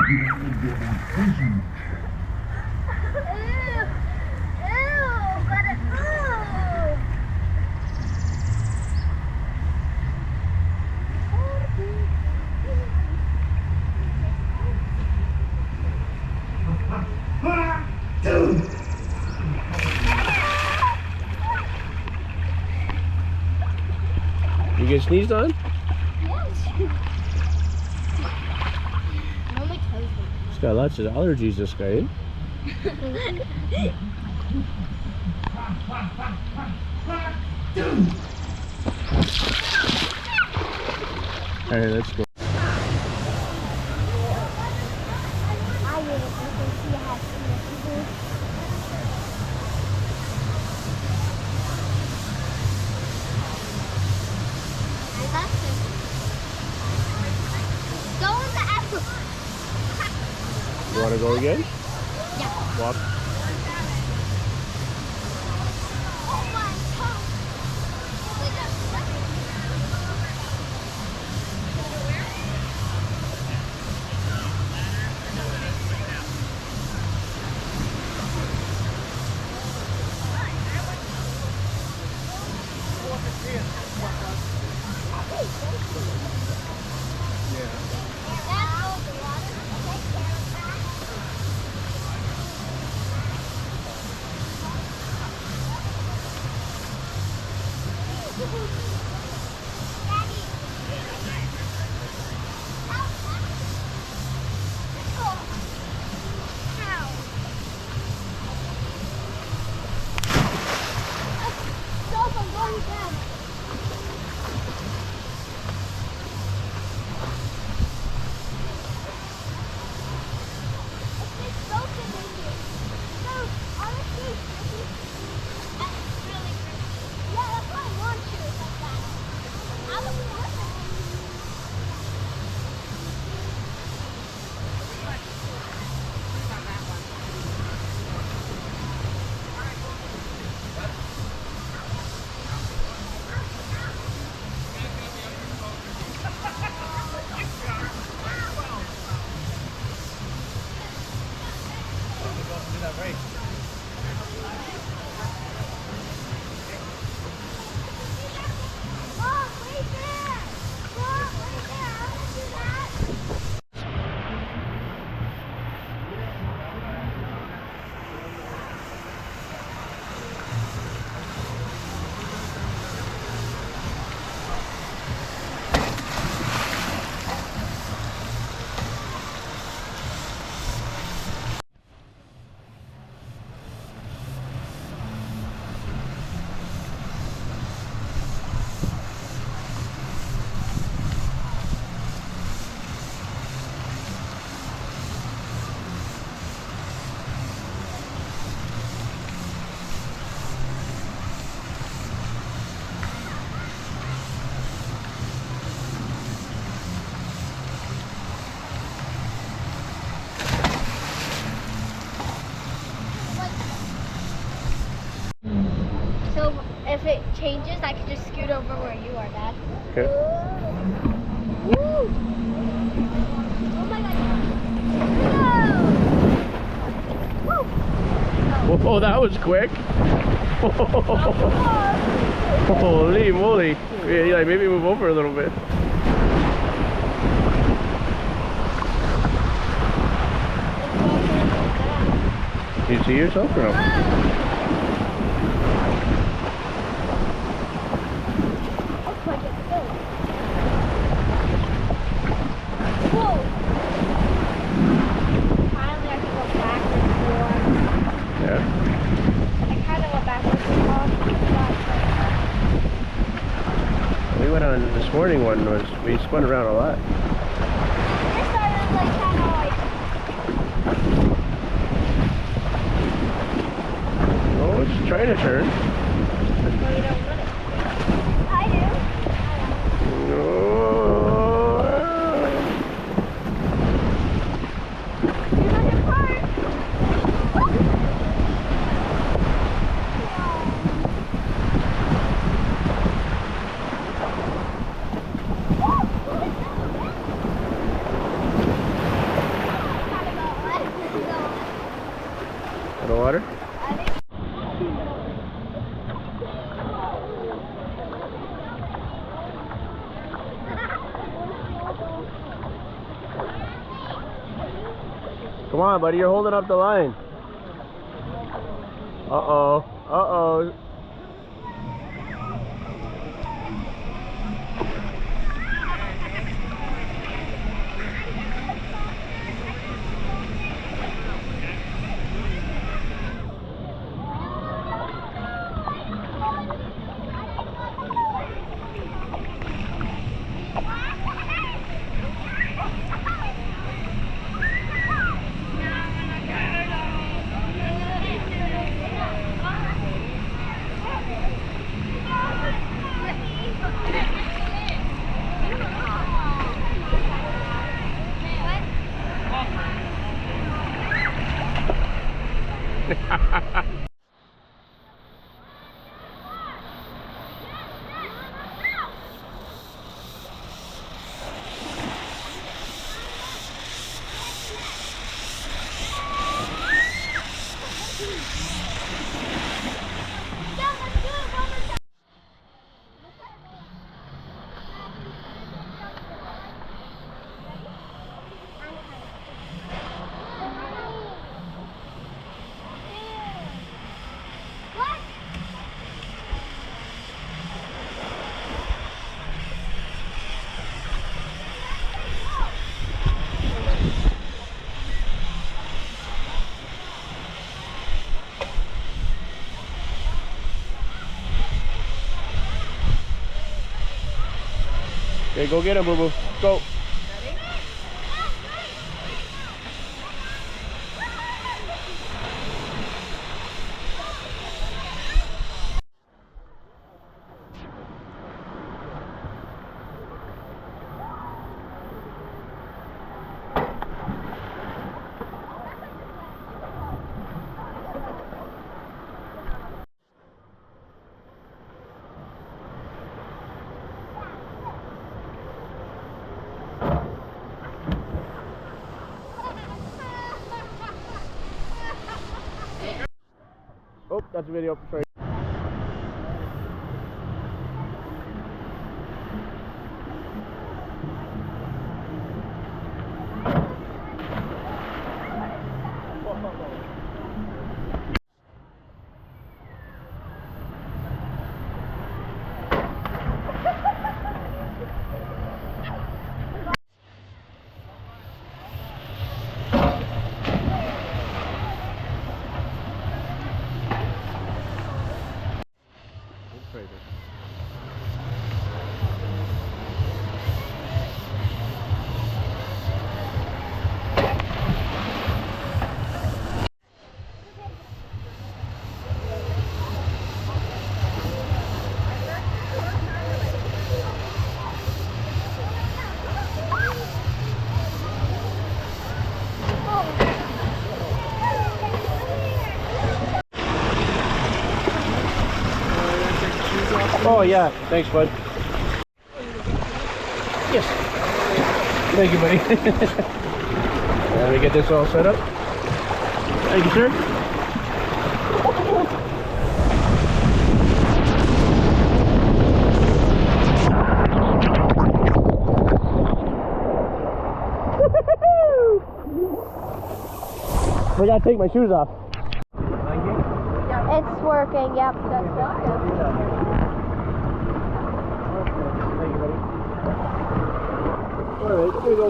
You get sneezed on? He's got lots of allergies, this guy. Alright, let's go. You want to go again? Yeah. Walk. So if it changes, I can just scoot over where you are, Dad. Okay. Woo! Oh my God! Woo! Whoa, that was quick. Holy moly. Yeah, maybe move over a little bit. You see yourself or no? This morning one was, we spun around a lot. Oh, it's trying to turn. I do. Here's on your part. Come on, buddy, you're holding up the line. Uh-oh. Uh-oh. Okay, go get him, boo-boo. Go. Oh, that's a video for Trey. Oh yeah, thanks, bud. Yes. Thank you, buddy. Let me get this all set up. Thank you, sir. I gotta take my shoes off. It's working, yep. That's working. Alright, here we go.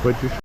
Put your